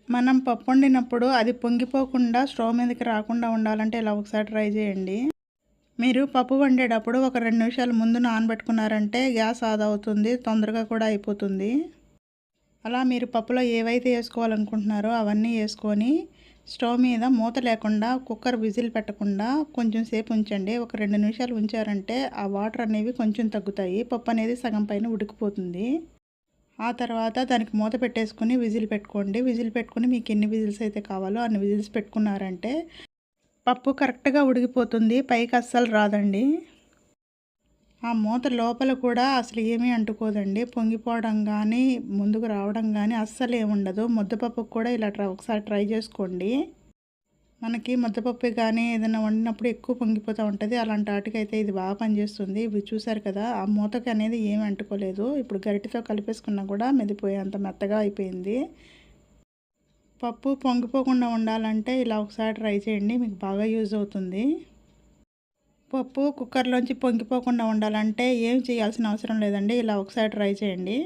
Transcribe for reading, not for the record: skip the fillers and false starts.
మనం పప్పు వండినప్పుడు అది పొంగిపోకుండా స్టవ్ మీదకి రాకుండా ఉండాలంటే ఇలా ఒకసారి ట్రై చేయండి. మీరు పప్పు వండేటప్పుడు ఒక 2 నిమిషాలు ముందు నానబెట్టుకున్నారంటే గ్యాస్ ఆదా అవుతుంది, తొందరగా కూడా అయిపోతుంది. అలా మీరు పప్పులో ఏవైతే వేసుకోవాలనుకుంటున్నారో అవన్నీ వేసుకొని స్టవ్ మీద మూత లేకుండా కుక్కర్ విజిల్ పెట్టకుండా కొంచెం సేపు ఉంచండి. ఒక 2 నిమిషాలు ఉంచారంటే ఆ వాటర్ అనేవి కొంచెం తగ్గుతాయి, పప్పు అనేది సగం పైన ఉడికిపోతుంది. ఆ తర్వాత దానికి మూత పెట్టేసుకొని విజిల్ పెట్టుకోండి. విజిల్ పెట్టుకుని మీకు ఎన్ని విజిల్స్ అయితే కావాలో అన్ని విజిల్స్ పెట్టుకున్నారంటే పప్పు కరెక్ట్గా ఉడికిపోతుంది, పైకి అస్సలు రాదండి. ఆ మూత లోపల కూడా అసలు ఏమీ అంటుకోదండి, పొంగిపోవడం కానీ ముందుకు రావడం కానీ అస్సలు ఏముండదు. ముద్దపప్పుకు కూడా ఇలా ఒకసారి ట్రై చేసుకోండి. మనకి ముద్దపప్పు కానీ ఏదైనా వండినప్పుడు ఎక్కువ పొంగిపోతూ ఉంటుంది, అలాంటి వాటికైతే ఇది బాగా పనిచేస్తుంది. ఇవి చూసారు కదా, ఆ మూతకి అనేది ఏమి అంటుకోలేదు. ఇప్పుడు గరిటెతో కలిపేసుకున్నా కూడా మెదిపోయేంత మెత్తగా అయిపోయింది. పప్పు పొంగిపోకుండా ఉండాలంటే ఇలా ఒకసారి ట్రై చేయండి, మీకు బాగా యూజ్ అవుతుంది. పప్పు కుక్కర్లోంచి పొంగిపోకుండా ఉండాలంటే ఏం చేయాల్సిన అవసరం లేదండి, ఇలా ఒకసారి ట్రై చేయండి.